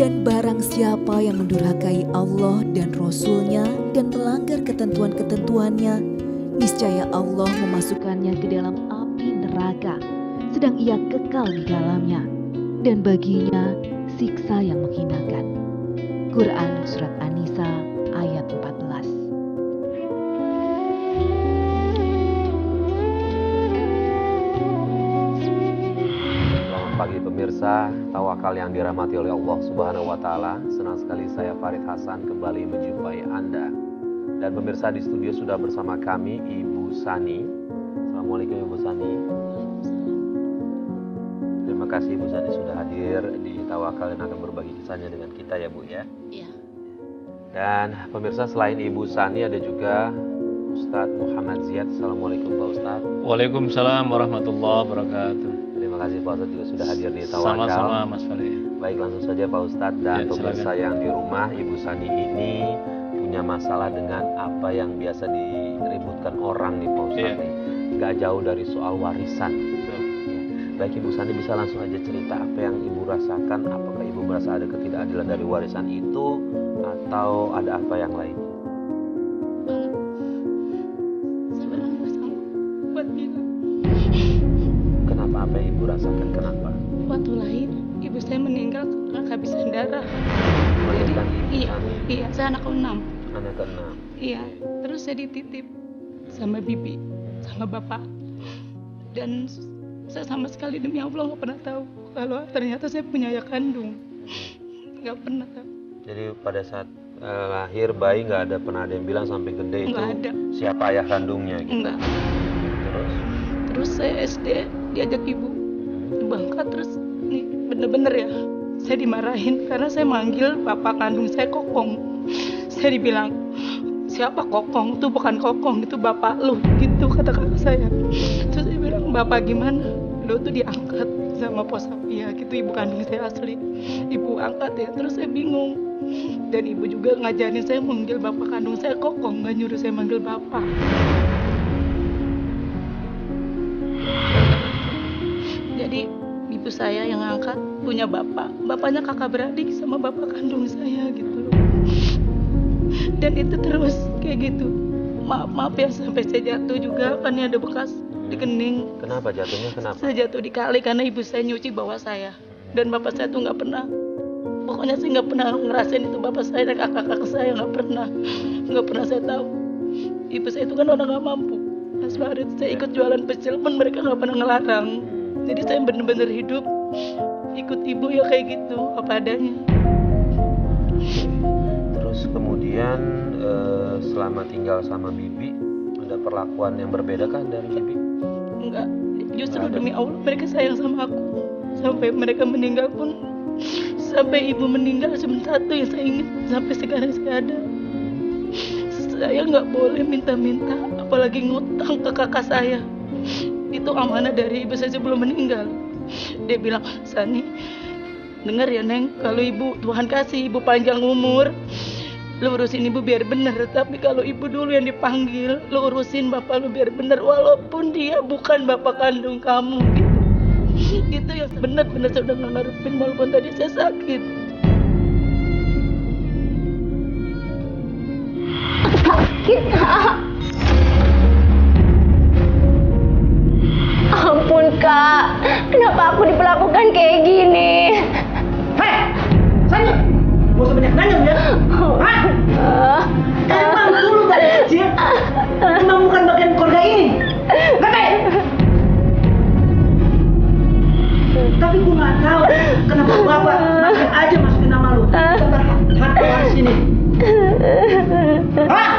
Dan barang siapa yang mendurhakai Allah dan Rasul-Nya dan melanggar ketentuan-ketentuannya, niscaya Allah memasukkannya ke dalam api neraka, sedang ia kekal di dalamnya, dan baginya siksa yang menghinakan. Quran Surat An-Nisa ayat 14. Pagi pemirsa, tawakal yang dirahmati oleh Allah Subhanahu wa Ta'ala. Senang sekali saya Farid Hasan kembali menjumpai Anda. Dan pemirsa, di studio sudah bersama kami Ibu Sani. Assalamualaikum Ibu Sani. Terima kasih Ibu Sani sudah hadir di Tawakal dan akan berbagi kisahnya dengan kita ya Bu ya. Iya. Dan pemirsa, selain Ibu Sani ada juga Ustadz Muhammad Ziyad. Assalamualaikum Pak Ustadz. Waalaikumsalam warahmatullahi wabarakatuh. Terima kasih Pak Ustadz juga sudah hadir di Tawakal. Sama-sama Mas Farid. Baik, langsung saja Pak Ustadz dan Ya, pemirsa silakan. yang di rumah, Ibu Sani ini punya masalah dengan apa yang biasa diributkan orang nih Pak Ustadz nih. Gak jauh dari soal warisan. Ya. Baik Ibu Sani, bisa langsung aja cerita apa yang Ibu rasakan. Apakah Ibu merasa ada ketidakadilan dari warisan itu atau ada apa yang lain? Sebenarnya nggak sanggup buat bilang. Kenapa, apa yang Ibu rasakan, kenapa? Waktu lahir, ibu saya meninggal karena kehabisan darah. Melahirkan Ibu Iya, Sani, iya, saya anak ke-6. anak ke-6. Iya, terus saya dititip sama bibi, sama bapak. Dan saya sama sekali demi Allah nggak pernah tahu kalau ternyata saya punya ayah kandung. Nggak pernah tahu. Jadi pada saat lahir bayi nggak ada pernah ada yang bilang sampai gede itu Nggak ada. siapa ayah kandungnya gitu. Enggak. Terus Terus saya SD diajak ibu bangkat, terus nih bener-bener ya saya dimarahin karena saya manggil bapak kandung saya Kokong. Saya dibilang, siapa Kokong? Itu bukan Kokong, itu bapak lu, gitu kata kakak saya. Terus saya bilang, bapak gimana? Lu tuh diangkat sama Posapia, gitu ibu kandung saya asli. Ibu angkat ya, terus saya bingung. Dan ibu juga ngajarin saya manggil bapak kandung saya Kokong, nggak nyuruh saya manggil bapak. Jadi ibu saya yang ngangkat punya bapak, bapaknya kakak beradik sama bapak kandung saya gitu. Dan itu terus kayak gitu. Maaf ya sampai saya jatuh juga, kan ada bekas di kening. kenapa jatuhnya, kenapa? Saya jatuh di kali karena ibu saya nyuci bawah saya. Dan bapak saya tuh nggak pernah, pokoknya saya nggak pernah ngerasain itu bapak saya dan kakak-kakak saya nggak pernah saya tahu. Ibu saya itu kan orang nggak mampu. Mas Farid, saya ikut jualan pecel pun mereka nggak pernah ngelarang. Jadi saya bener-bener hidup ikut ibu ya kayak gitu apa adanya. Terus kemudian selama tinggal sama bibi ada perlakuan yang berbeda kan dari bibi? Enggak, justru Nggak ada. demi Allah mereka sayang sama aku. Sampai mereka meninggal pun, sampai ibu meninggal cuma satu yang saya ingat sampai sekarang saya ada. Saya nggak boleh minta-minta, apalagi ngutang ke kakak saya. Itu amanah dari ibu saya sebelum meninggal. Dia bilang, Sani, dengar ya Neng, kalau ibu Tuhan kasih ibu panjang umur, lu urusin ibu biar bener. Tapi kalau ibu dulu yang dipanggil, lu urusin bapak lu biar bener, walaupun dia bukan bapak kandung kamu gitu. Itu yang benar-benar saya udah ngarepin walaupun tadi saya sakit. Sakit, Kak. Ampun, Kak. Kenapa aku diperlakukan kayak gini? Hei, Sani, gak usah banyak nanya ya. Hah? Emang dulu dari kecil, emang bukan bagian keluarga ini. Ngerti? Tapi gue gak tahu kenapa bapak masih aja masukin nama lu tentang harta waris ini. Hah?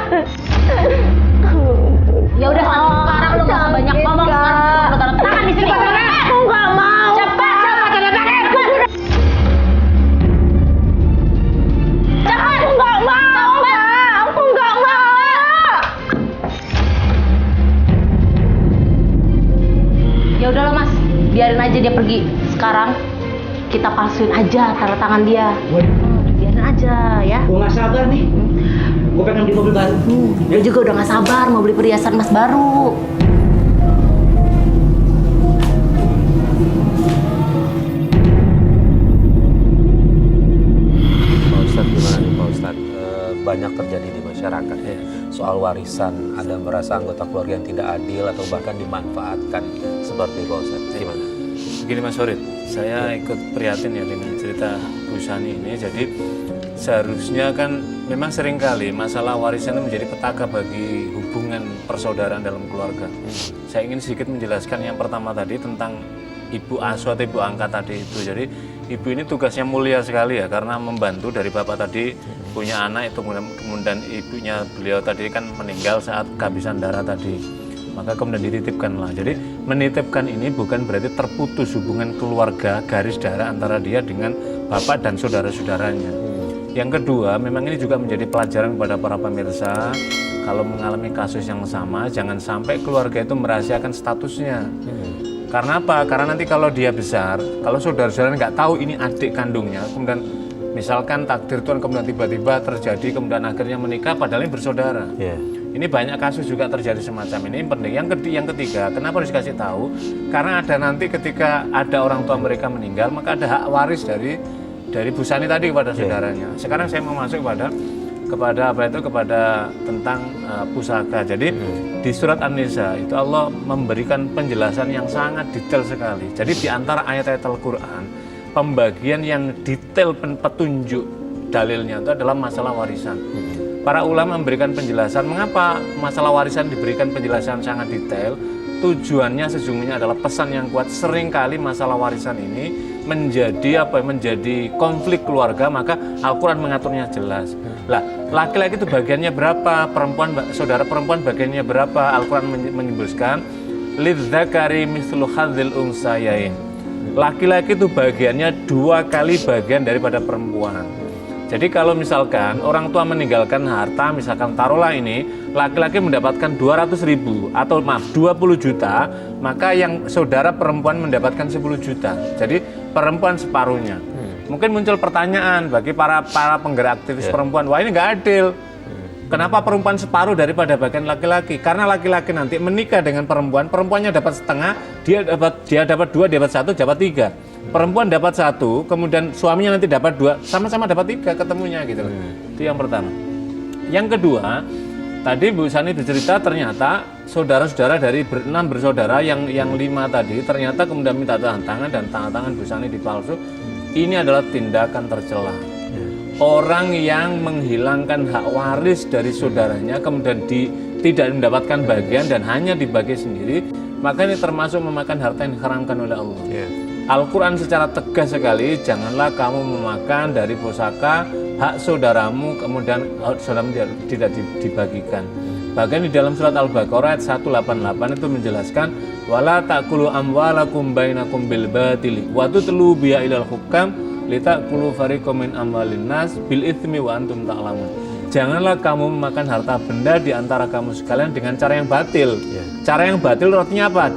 Ya udah, sekarang lu gak usah banyak ngomong. Sekarang lu tanda tangan di sini. Aku gak mau. Cepat tanda tangan. Cepat. Aku gak mau, Kak. Aku gak mau. Ya udahlah, Mas. Biarin aja dia pergi. Sekarang kita palsuin aja tanda tangan dia. Biarin aja ya. Gue gak sabar nih. Gue pengen beli mobil baru. Dia juga udah gak sabar mau beli perhiasan emas baru. banyak terjadi di masyarakat. Soal warisan, ada merasa anggota keluarga yang tidak adil atau bahkan dimanfaatkan seperti Pak Ustadz. Gimana? Begini Mas Farid, saya ikut prihatin ya dengan cerita Bu Sani ini. Jadi seharusnya kan memang seringkali masalah warisan itu menjadi petaka bagi hubungan persaudaraan dalam keluarga. Saya ingin sedikit menjelaskan yang pertama tadi tentang ibu asuh atau ibu angkat tadi itu. Jadi ibu ini tugasnya mulia sekali ya, karena membantu dari bapak tadi punya anak itu, kemudian ibunya beliau tadi kan meninggal saat kehabisan darah tadi. Maka kemudian dititipkanlah. Jadi menitipkan ini bukan berarti terputus hubungan keluarga garis darah antara dia dengan bapak dan saudara-saudaranya. Yang kedua, memang ini juga menjadi pelajaran kepada para pemirsa, kalau mengalami kasus yang sama, jangan sampai keluarga itu merahasiakan statusnya. Karena apa? Karena nanti kalau dia besar, kalau saudara-saudara nggak tahu ini adik kandungnya, kemudian misalkan takdir Tuhan kemudian tiba-tiba terjadi, kemudian akhirnya menikah padahal ini bersaudara. Ini banyak kasus juga terjadi semacam ini. Penting. Yang ketiga, kenapa harus dikasih tahu? Karena ada nanti ketika ada orang tua mereka meninggal, maka ada hak waris dari Bu Sani tadi kepada saudaranya. Sekarang saya mau masuk kepada tentang pusaka. Jadi di surat An-Nisa itu Allah memberikan penjelasan yang sangat detail sekali. Jadi di antara ayat-ayat Al-Qur'an, pembagian yang detail petunjuk dalilnya itu adalah masalah warisan. Para ulama memberikan penjelasan mengapa masalah warisan diberikan penjelasan sangat detail. Tujuannya sesungguhnya adalah pesan yang kuat. Seringkali masalah warisan ini menjadi konflik keluarga, maka Al-Quran mengaturnya jelas. Lah, laki-laki itu bagiannya berapa, saudara perempuan bagiannya berapa? Al-Quran menyebutkan lidzakari mithlu hadzil unsayain. Laki-laki itu bagiannya 2 kali bagian daripada perempuan. Jadi kalau misalkan orang tua meninggalkan harta, misalkan taruhlah ini, laki-laki mendapatkan 200.000 atau 20 juta, maka yang saudara perempuan mendapatkan 10 juta. Jadi perempuan separuhnya. Mungkin muncul pertanyaan bagi para penggerak aktivis perempuan, wah ini nggak adil. Kenapa perempuan separuh daripada bagian laki-laki? Karena laki-laki nanti menikah dengan perempuan, perempuannya dapat setengah, dia dapat 2, dia dapat 1, dapat 3. Perempuan dapat 1, kemudian suaminya nanti dapat 2, sama-sama dapat 3 ketemunya gitu. Itu yang pertama. Yang kedua, tadi Bu Sani bercerita ternyata saudara-saudara dari 6 bersaudara yang 5 tadi ternyata kemudian minta tanda tangan dan tanda tangan Bu Sani dipalsu. Ini adalah tindakan tercela. Orang yang menghilangkan hak waris dari saudaranya kemudian tidak mendapatkan bagian dan hanya dibagi sendiri, maka ini termasuk memakan harta yang diharamkan oleh Allah. Al-Quran secara tegas sekali, janganlah kamu memakan dari pusaka hak saudaramu kemudian saudaramu tidak dibagikan. Bahkan di dalam surat Al-Baqarah ayat 188 itu menjelaskan wala ta'kulu amwalakum bainakum bil batili wa tutlu biha ilal hukam litakulu fariqam min amwalin nas bil itsmi wa antum ta'lamun. Janganlah kamu memakan harta benda di antara kamu sekalian dengan cara yang batil. Cara yang batil artinya apa?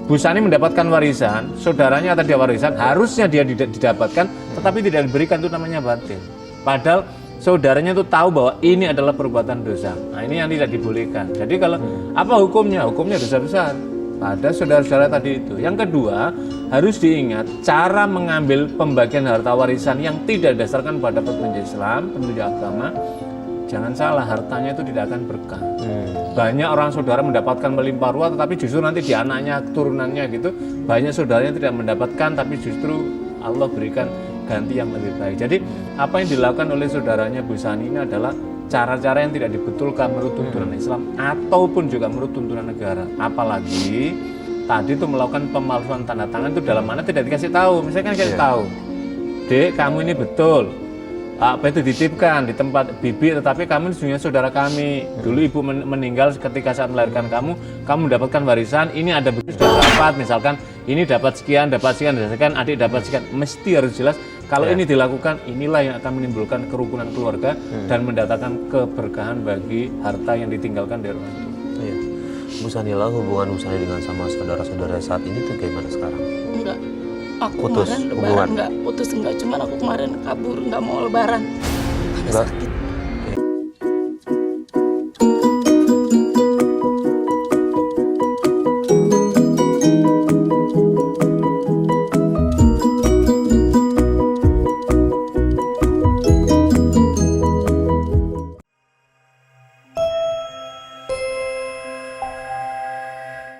Bu Sani mendapatkan warisan, saudaranya atau dia warisan, harusnya dia didapatkan, tetapi tidak diberikan, itu namanya batil. Padahal saudaranya itu tahu bahwa ini adalah perbuatan dosa. Nah ini yang tidak dibolehkan. Jadi kalau apa hukumnya? Hukumnya dosa besar pada saudara-saudara tadi itu. Yang kedua, harus diingat cara mengambil pembagian harta warisan yang tidak didasarkan pada petunjuk Islam, petunjuk agama. Jangan salah, hartanya itu tidak akan berkah. Banyak orang saudara mendapatkan melimpah ruah, tetapi justru nanti di anaknya, keturunannya gitu, banyak saudaranya tidak mendapatkan, tapi justru Allah berikan ganti yang lebih baik. Jadi apa yang dilakukan oleh saudaranya Bu Sani ini adalah cara-cara yang tidak dibetulkan menurut tuntunan Islam ataupun juga menurut tuntunan negara. Apalagi tadi itu melakukan pemalsuan tanda tangan itu dalam mana tidak dikasih tahu. Misalnya kan dikasih tahu, Dek, kamu ini betul apa itu dititipkan di tempat bibi, tetapi kamu sesungguhnya saudara kami. Dulu ibu meninggal ketika saat melahirkan kamu mendapatkan warisan, ini ada begitu sudah dapat, misalkan ini dapat sekian, adik dapat sekian. Mesti harus jelas kalau ini dilakukan, inilah yang akan menimbulkan kerukunan keluarga dan mendatangkan keberkahan bagi harta yang ditinggalkan dari orang tua. Bu Sanila, hubungan Bu Sani dengan sama saudara-saudara saat ini tuh gimana sekarang? Enggak. Aku Putus kemarin hubungan? lebaran enggak, cuman aku kemarin kabur, enggak mau lebaran. Karena sakit.